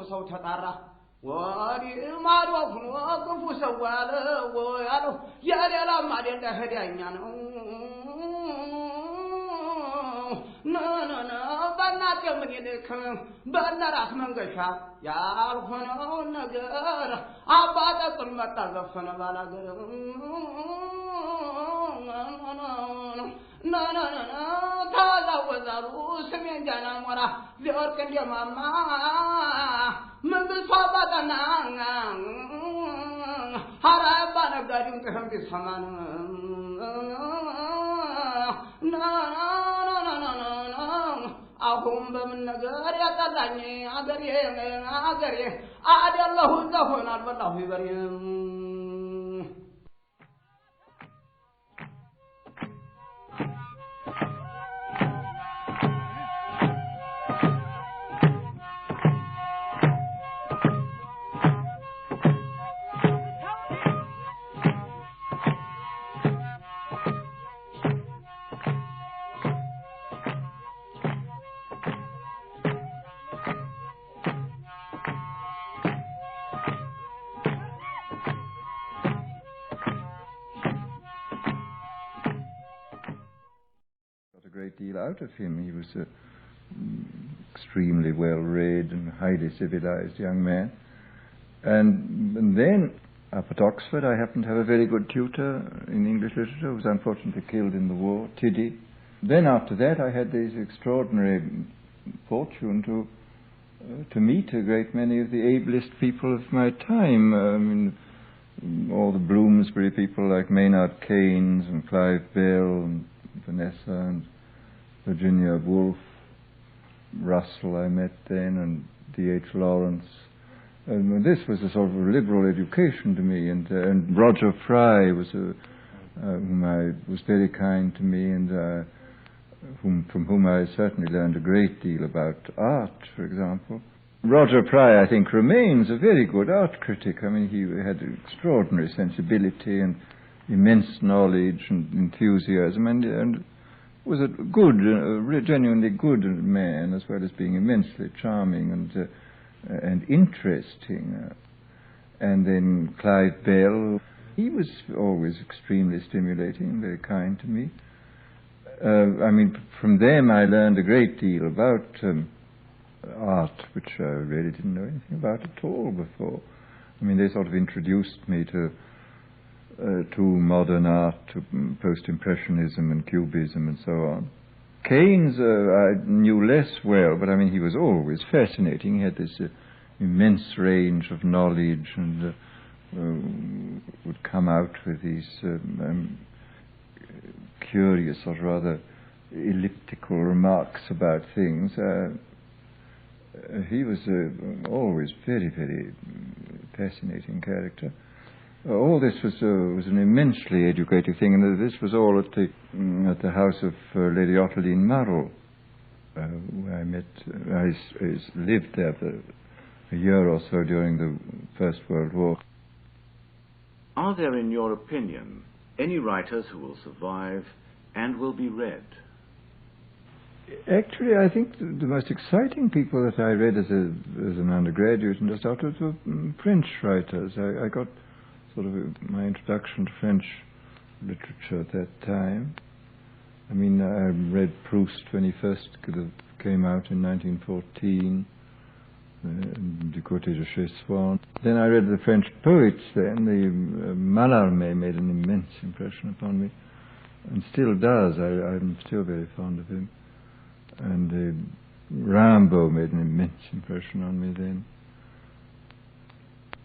ሰው ተጣራ ወዲ ማዶ ሁኖ ክፉ ሰው ያለ ወያለው ያሌላ ማደንዳ ሄዳኛ ነው ና ባናቀ ምን ይልክ ባናራስ መንገሻ ያልሆነው ነገር አባጣጥም መጣ ዘፈነ ባላገር ና ታዛወዛሉ ስሜን ጃና ሞራ ሊወርቅ እንደማማ መንግስቱ አባጣና ሐራባ ነጋዴም ከህም ቢሰማን አሁን በምን ነገር ያጣላኝ አገሬ አደለሁ ዘሆን አልበላሁ ይበሬ Deal out of him. He was an extremely well-read and highly civilized young man. And then, up at Oxford, I happened to have a very good tutor in English literature, who was unfortunately killed in the war, Tiddy. Then after that, I had this extraordinary fortune to meet a great many of the ablest people of my time. I mean, all the Bloomsbury people like Maynard Keynes and Clive Bell and Vanessa and Virginia Woolf, Russell I met then, and D.H. Lawrence. And this was a sort of liberal education to me. And Roger Fry was whom was very kind to me, and from whom I certainly learned a great deal about art, for example. Roger Fry, I think, remains a very good art critic. I mean, he had extraordinary sensibility and immense knowledge and enthusiasm, and was a good, genuinely good man, as well as being immensely charming and interesting. And then Clive Bell, he was always extremely stimulating, very kind to me. From them I learned a great deal about art, which I really didn't know anything about at all before. They sort of introduced me to modern art, to post-impressionism and cubism and so on. Keynes I knew less well, but he was always fascinating. He had this immense range of knowledge and would come out with these curious or rather elliptical remarks about things. He was always very, very fascinating character. All this was an immensely educative thing, and this was all at the house of Lady Ottiline Murrell, where I met. I lived there for a year or so during the First World War. Are there, in your opinion, any writers who will survive and will be read? Actually, I think the most exciting people that I read as an undergraduate and just afterwards were French writers. I got sort of my introduction to French literature at that time. I read Proust when he first came out in 1914, Du Côté de chez Swann. Then I read the French poets then. Mallarmé made an immense impression upon me, and still does. I'm still very fond of him. And Rimbaud made an immense impression on me then.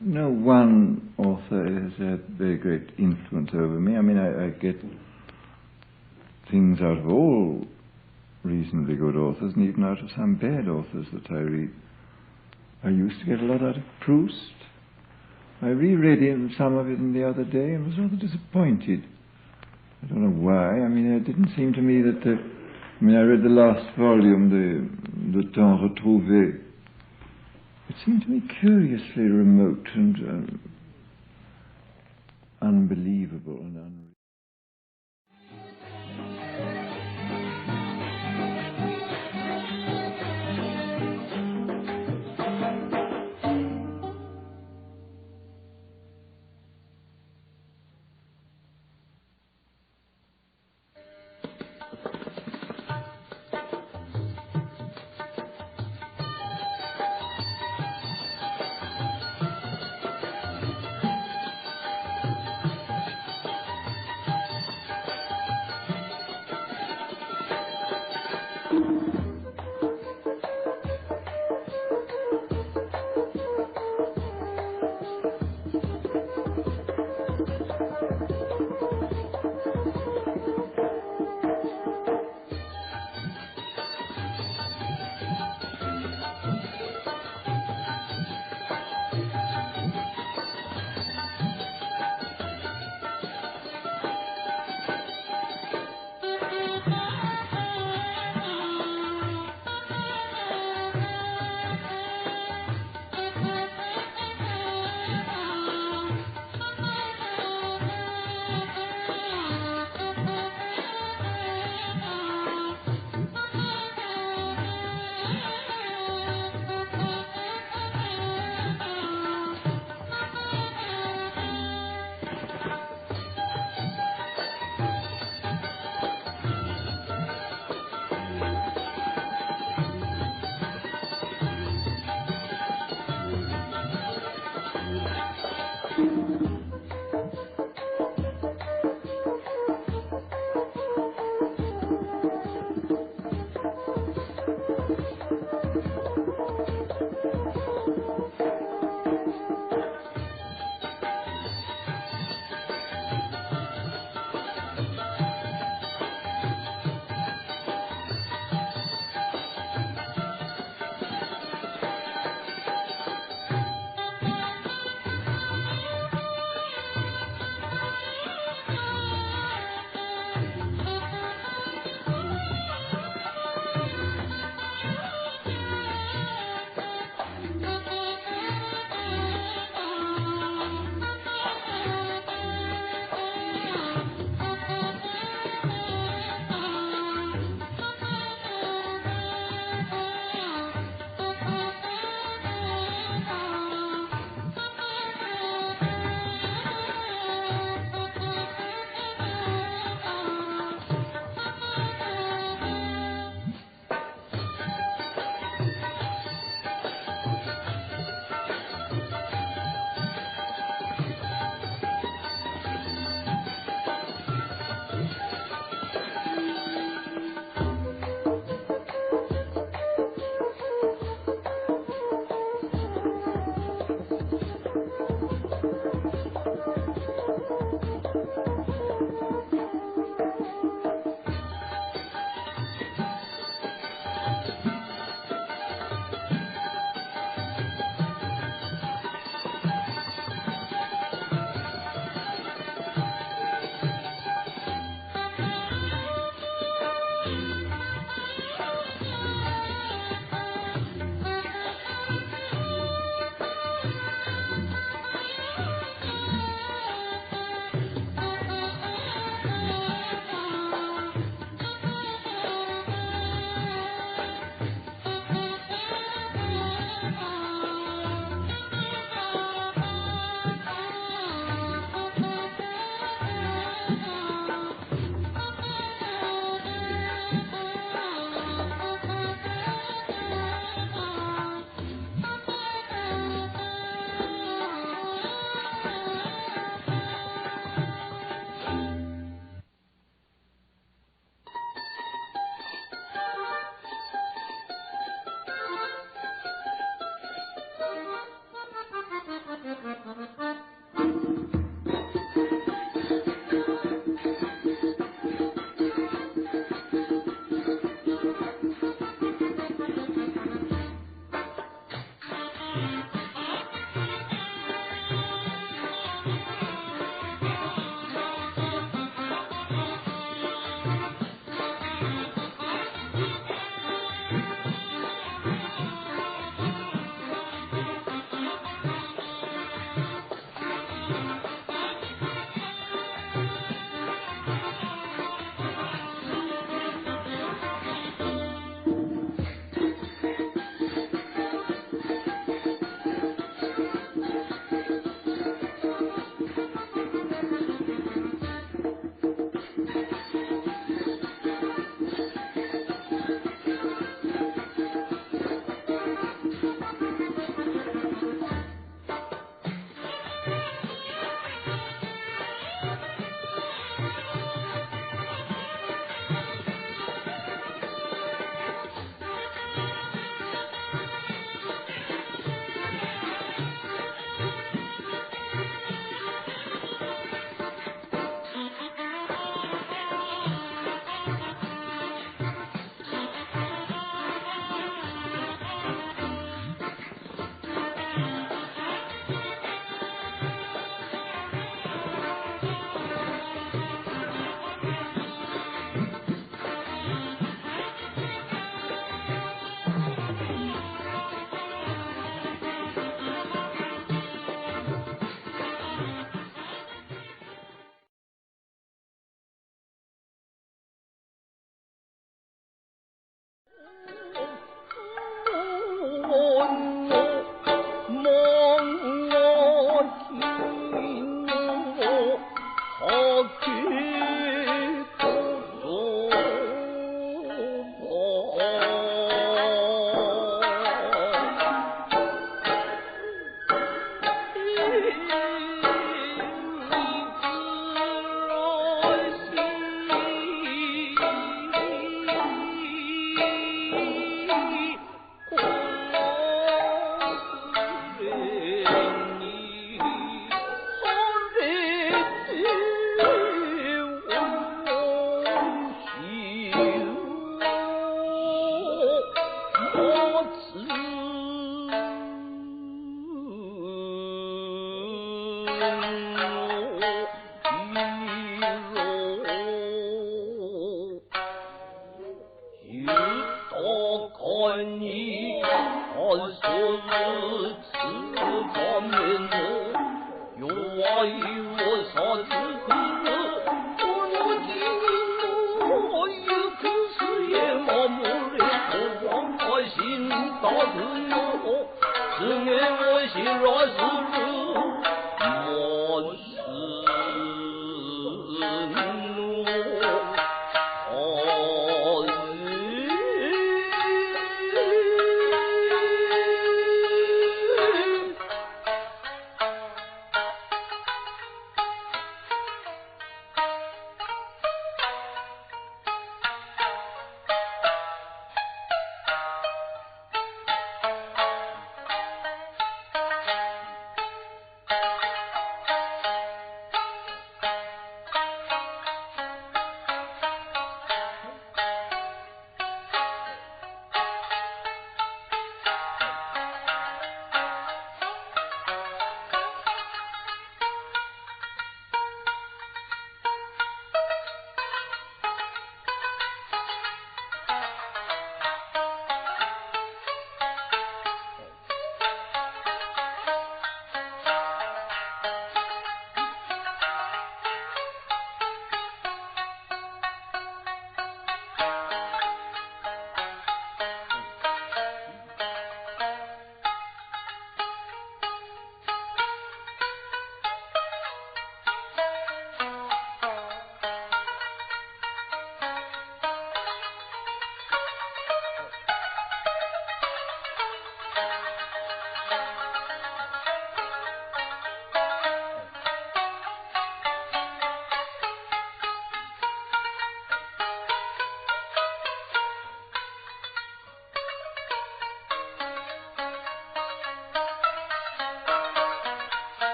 No one author has had very great influence over me. I get things out of all reasonably good authors, and even out of some bad authors that I read. I used to get a lot out of Proust. I reread some of it the other day and was rather disappointed. I don't know why. It didn't seem to me that I read the last volume, Le Temps Retrouvé. It seemed to me curiously remote and unbelievable and unreal.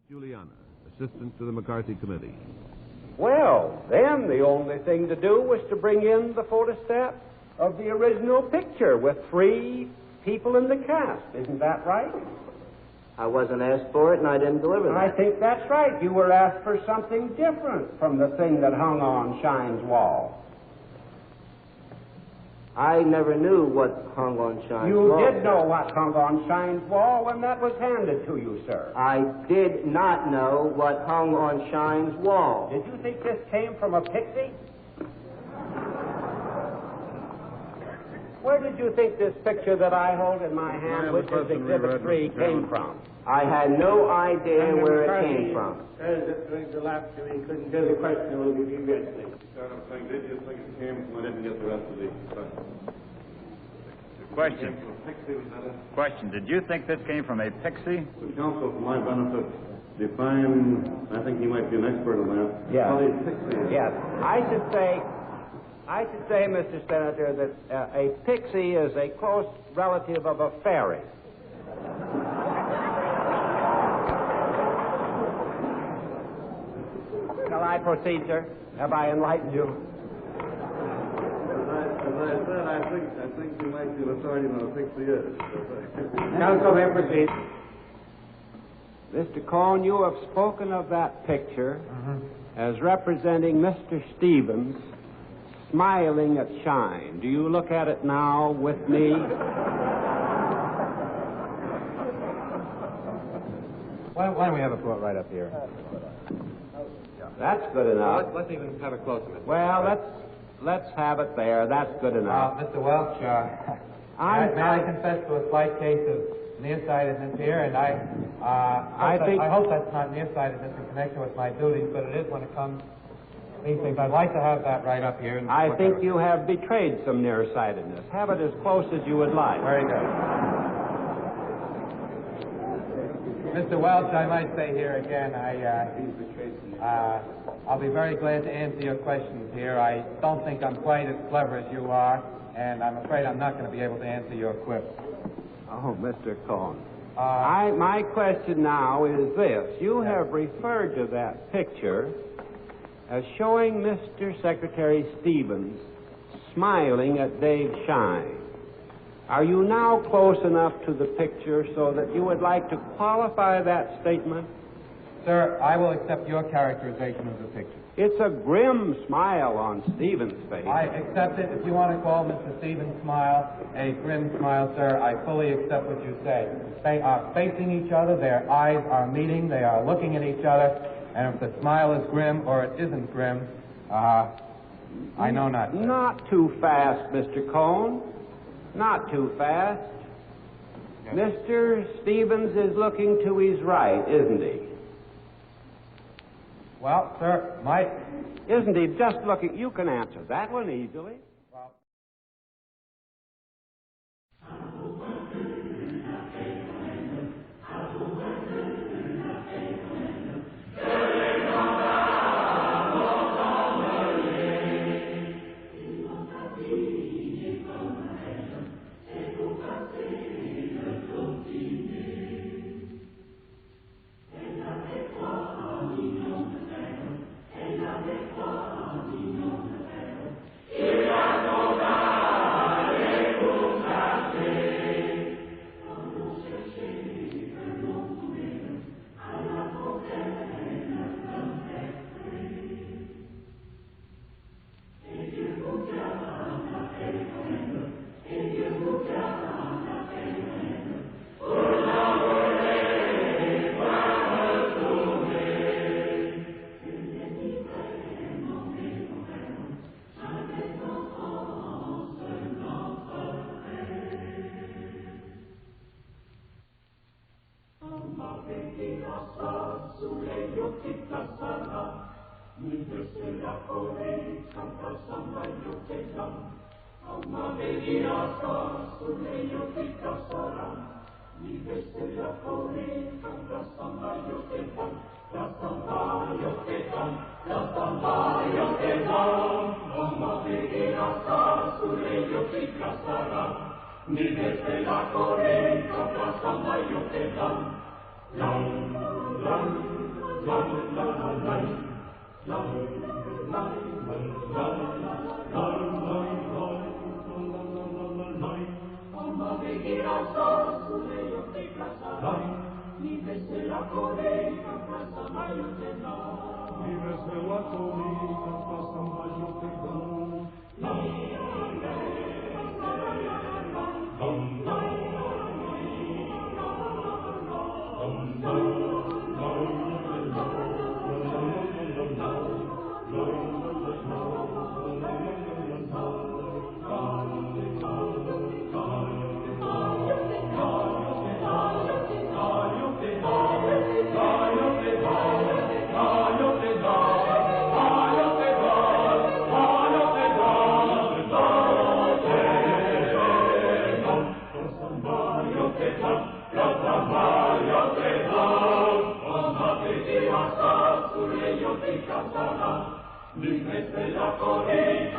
Juliana, assistant to the McCarthy Committee. Well, then the only thing to do was to bring in the photostat of the original picture with 3 people in the cast. Isn't that right? I wasn't asked for it, and I didn't deliver that. I think that's right. You were asked for something different from the thing that hung on Shine's wall. I never knew what hung on Shine's You wall. did know what hung on Shine's wall when that was handed to you, sir. I did not know what hung on Shine's wall. Did you think this came from a pixie? Where did you think this picture that I hold in my hand, which is Exhibit 3, came from? I had no idea where it came from. Says that during the last year he couldn't get the question will be eventually. Did you think it came from? I didn't get the rest of the question. Question. Did you think this came from a pixie? The counsel, for my benefit, define. I think he might be an expert on that. Yes. Well, pixie. Yes. I should say, Mr. Senator, that a pixie is a close relative of a fairy. Shall I proceed, sir? Have I enlightened you? As I said, I think you might be an authority on what a pixie is. Counsel may proceed. Mr. Cohn, you have spoken of that picture as representing Mr. Stevens smiling at Shine. Do you look at it now with me? Why don't we have a quote right up here? That's good enough. Let's even have a close of it. Well, let's have it there. That's good enough. Mr. Welch, may I confess to a slight case of nearsightedness here, and I hope that's not nearsightedness in connection with my duties, but it is when it comes to these things. I'd like to have that right up here. I think you have betrayed some nearsightedness. Have it as close as you would like. Very good. Mr. Welch, I might say here again, I'll be very glad to answer your questions here. I don't think I'm quite as clever as you are, and I'm afraid I'm not going to be able to answer your quips. Oh, Mr. Cohn. My question now is this. You have referred to that picture as showing Mr. Secretary Stevens smiling at Dave Shine. Are you now close enough to the picture so that you would like to qualify that statement? Sir, I will accept your characterization of the picture. It's a grim smile on Stevens' face. I accept it. If you want to call Mr. Stevens' smile a grim smile, sir, I fully accept what you say. They are facing each other. Their eyes are meeting. They are looking at each other. And if the smile is grim or it isn't grim, I know not, sir. Not too fast, Mr. Cohn. Not too fast. Yes. Mr. Stevens is looking to his right, isn't he? Well, sir, Isn't he just looking? You can answer that one easily. Well... Mi